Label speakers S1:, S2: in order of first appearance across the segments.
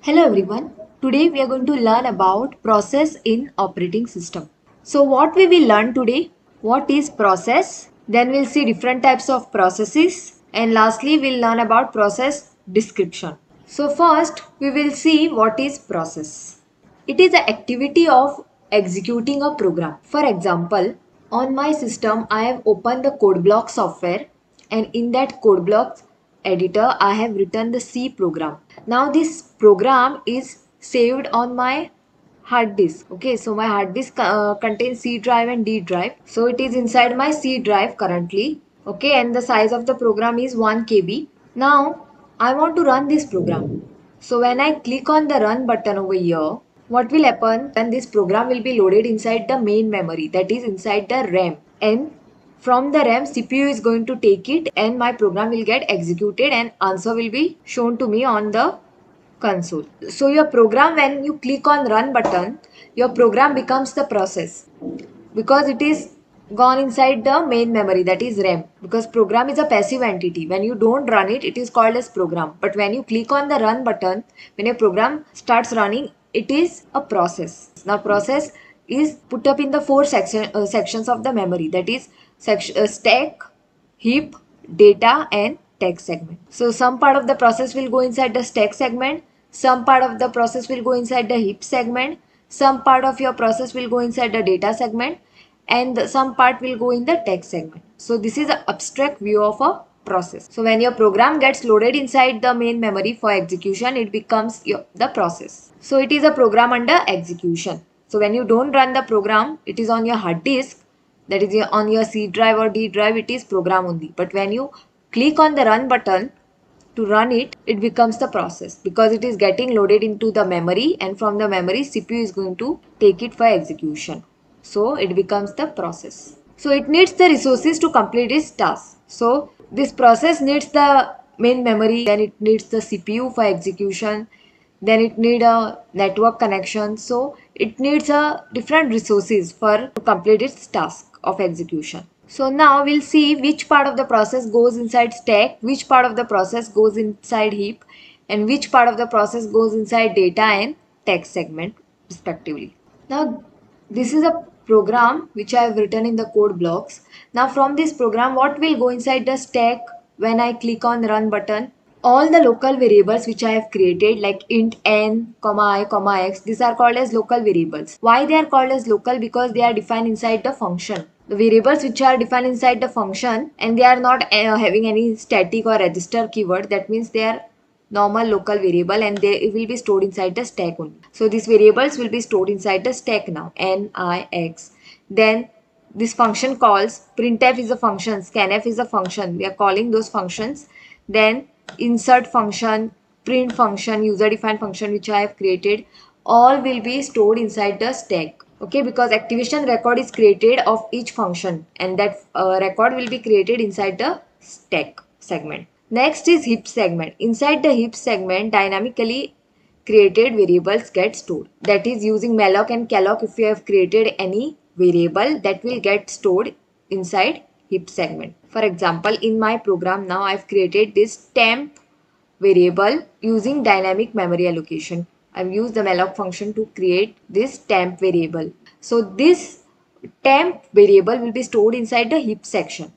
S1: Hello everyone. Today we are going to learn about process in operating system. So what we will learn today? What is process? Then we'll see different types of processes and lastly we'll learn about process description. So first we will see what is process. It is the activity of executing a program. For example, on my system I have opened the CodeBlock software and in that CodeBlock editor I have written the C program. Now this program is saved on my hard disk. Okay, so my hard disk contains C drive and D drive. So it is inside my C drive currently. Okay, and the size of the program is 1 KB. Now I want to run this program. So when I click on the run button over here, what will happen? Then this program will be loaded inside the main memory, that is inside the RAM. And from the RAM, CPU is going to take it and my program will get executed and answer will be shown to me on the console. So your program, when you click on run button, your program becomes the process because it is gone inside the main memory, that is RAM, because program is a passive entity. When you don't run it, it is called as program. But when you click on the run button, when your program starts running, it is a process. Now process is put up in the four sections of the memory, that is stack, heap, data and text segment. So some part of the process will go inside the stack segment, some part of the process will go inside the heap segment, some part of your process will go inside the data segment and some part will go in the text segment. So this is an abstract view of a process. So when your program gets loaded inside the main memory for execution, it becomes the process. So it is a program under execution. So when you don't run the program, it is on your hard disk, that is on your C drive or D drive, it is program only. But when you click on the run button to run it, it becomes the process because it is getting loaded into the memory and from the memory CPU is going to take it for execution. So it becomes the process. So it needs the resources to complete its task. So this process needs the main memory, then it needs the CPU for execution, then it needs a network connection. So it needs a different resources for to complete its task of execution. So now we'll see which part of the process goes inside stack, which part of the process goes inside heap, and which part of the process goes inside data and text segment respectively. Now this is a program which I have written in the code blocks. Now from this program, what will go inside the stack when I click on run button? All the local variables which I have created like int n, comma I, comma x, these are called as local variables. Why they are called as local? Because they are defined inside the function. The variables which are defined inside the function and they are not having any static or register keyword, that means they are normal local variable and they will be stored inside the stack only. So these variables will be stored inside the stack now, n, I, x. Then this function calls, printf is a function, scanf is a function, we are calling those functions. Then insert function, print function, user defined function which I have created, all will be stored inside the stack. Okay, because activation record is created of each function and that record will be created inside the stack segment. Next is heap segment. Inside the heap segment, dynamically created variables get stored. That is using malloc and calloc, if you have created any variable, that will get stored inside heap segment. For example, in my program now I have created this temp variable using dynamic memory allocation. I've used the malloc function to create this temp variable. So this temp variable will be stored inside the heap section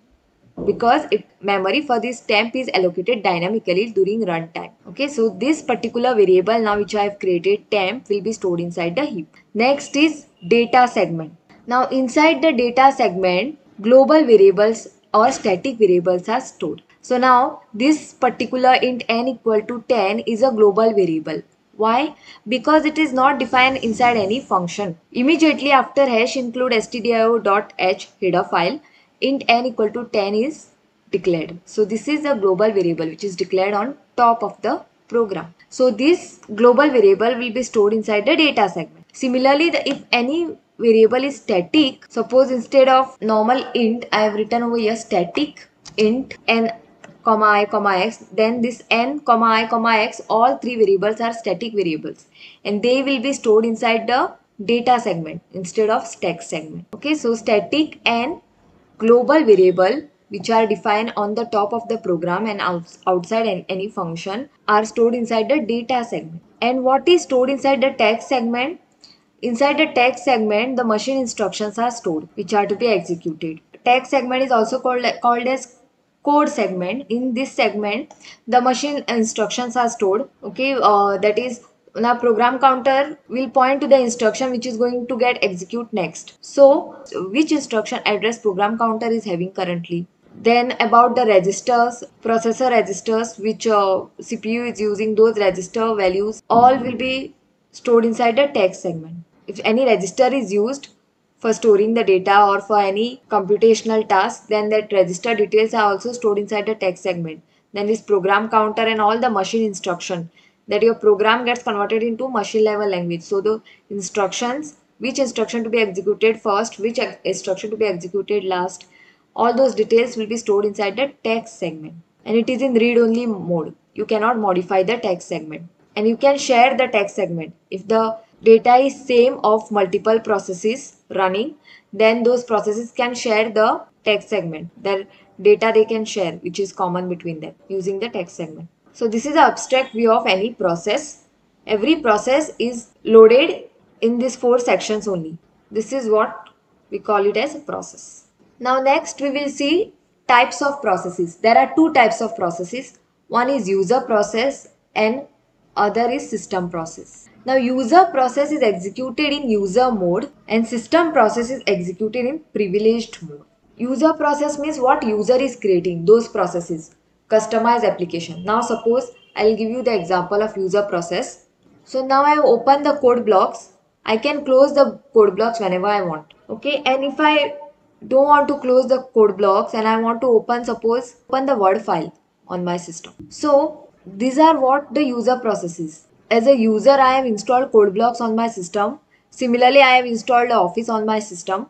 S1: because memory for this temp is allocated dynamically during runtime. Okay, so this particular variable now which I have created, temp, will be stored inside the heap. Next is data segment. Now inside the data segment, global variables or static variables are stored. So now this particular int n equal to 10 is a global variable. Why? Because it is not defined inside any function. Immediately after hash include stdio.h header file, int n equal to 10 is declared. So this is a global variable which is declared on top of the program. So this global variable will be stored inside the data segment. Similarly, if any variable is static, suppose instead of normal int, I have written over here static int n, comma I, comma x, then this n, comma I, comma x, all three variables are static variables and they will be stored inside the data segment instead of stack segment. Okay, so static and global variable which are defined on the top of the program and outside any function are stored inside the data segment. And what is stored inside the text segment? Inside the text segment, the machine instructions are stored, which are to be executed. Text segment is also called as code segment. In this segment, the machine instructions are stored. Okay, that is, now program counter will point to the instruction which is going to get execute next. So which instruction address program counter is having currently? Then about the registers, processor registers which CPU is using, those register values all will be stored inside the text segment. If any register is used for storing the data or for any computational task, then that register details are also stored inside the text segment. Then this program counter and all the machine instruction, that your program gets converted into machine level language. So the instructions, which instruction to be executed first, which instruction to be executed last, all those details will be stored inside the text segment. And it is in read-only mode. You cannot modify the text segment. And you can share the text segment. If the data is same of multiple processes running, then those processes can share the text segment. Their data they can share, which is common between them using the text segment. So this is the abstract view of any process. Every process is loaded in these 4 sections only. This is what we call it as a process. Now next we will see types of processes. There are 2 types of processes. One is user process and other is system process. Now user process is executed in user mode and system process is executed in privileged mode. User process means what user is creating, those processes. Customized application. Now suppose I will give you the example of user process. So now I have opened the code blocks. I can close the code blocks whenever I want. Okay, and if I don't want to close the code blocks and I want to open the Word file on my system. So these are what the user process is. As a user, I have installed code blocks on my system. Similarly, I have installed Office on my system.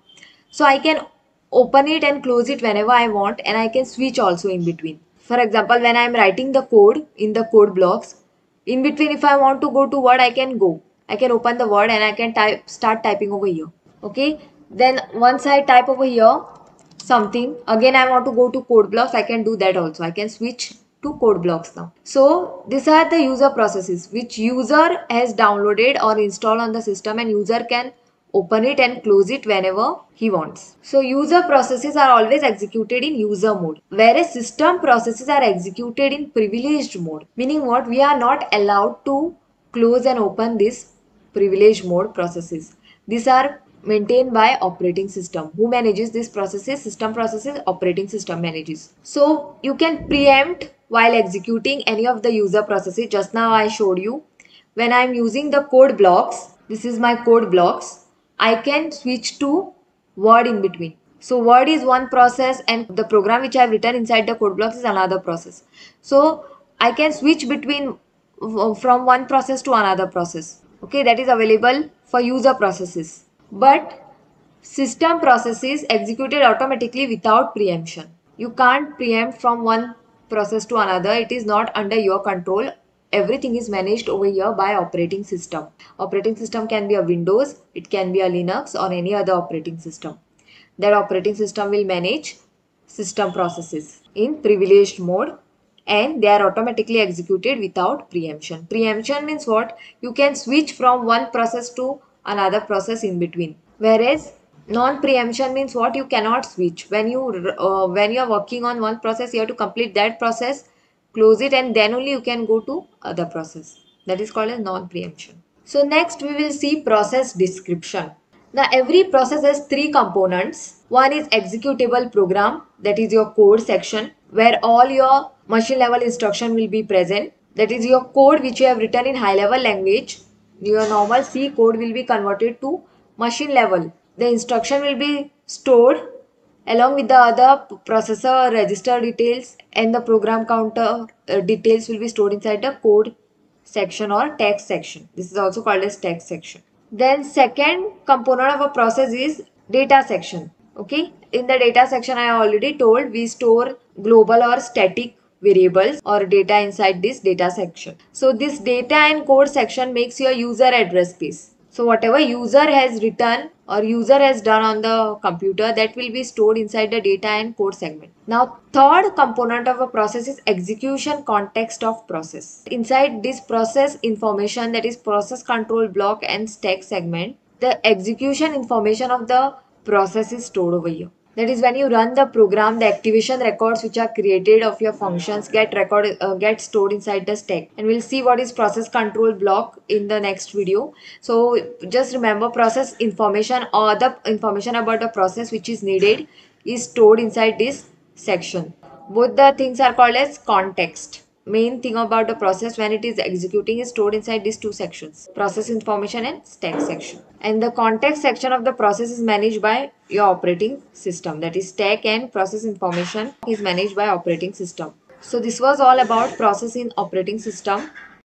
S1: So I can open it and close it whenever I want, and I can switch also in between. For example, when I am writing the code in the code blocks, in between if I want to go to Word, I can go. I can open the Word and I can start typing over here. Okay. Then once I type over here something, again I want to go to code blocks, I can do that also. I can switch to code blocks now. So these are the user processes which user has downloaded or installed on the system, and user can open it and close it whenever he wants. So user processes are always executed in user mode, whereas system processes are executed in privileged mode. Meaning what? We are not allowed to close and open this privileged mode processes. These are maintained by operating system. Who manages these processes? System processes, operating system manages. So you can preempt while executing any of the user processes. Just now I showed you, when I am using the code blocks, this is my code blocks, I can switch to Word in between. So Word is one process and the program which I have written inside the code blocks is another process. So I can switch between from one process to another process. Okay, that is available for user processes. But system processes executed automatically without preemption. You can't preempt from one process to another. It is not under your control. Everything is managed over here by operating system. Operating system can be a Windows, it can be a Linux or any other operating system. That operating system will manage system processes in privileged mode, and they are automatically executed without preemption. Preemption means what? You can switch from one process to another process in between. Whereas non-preemption means what? You cannot switch. When you are working on one process, you have to complete that process, close it, and then only you can go to other process. That is called as non-preemption. So next we will see process description. Now every process has 3 components. One is executable program, that is your code section, where all your machine level instruction will be present. That is your code which you have written in high level language. Your normal C code will be converted to machine level. The instruction will be stored along with the other processor register details, and the program counter details will be stored inside the code section or text section. This is also called as text section. Then second component of a process is data section. Okay, in the data section I already told we store global or static variables or data inside this data section. So this data and code section makes your user address space. So whatever user has written or user has done on the computer, that will be stored inside the data and code segment. Now third component of a process is execution context of process. Inside this process information, that is process control block and stack segment, the execution information of the process is stored over here. That is when you run the program, the activation records which are created of your functions get stored inside the stack. And we'll see what is process control block in the next video. So just remember, process information or the information about the process which is needed is stored inside this section. Both the things are called as context. Main thing about the process when it is executing is stored inside these two sections, process information and stack section. And the context section of the process is managed by your operating system, that is stack and process information is managed by operating system. So this was all about process in operating system.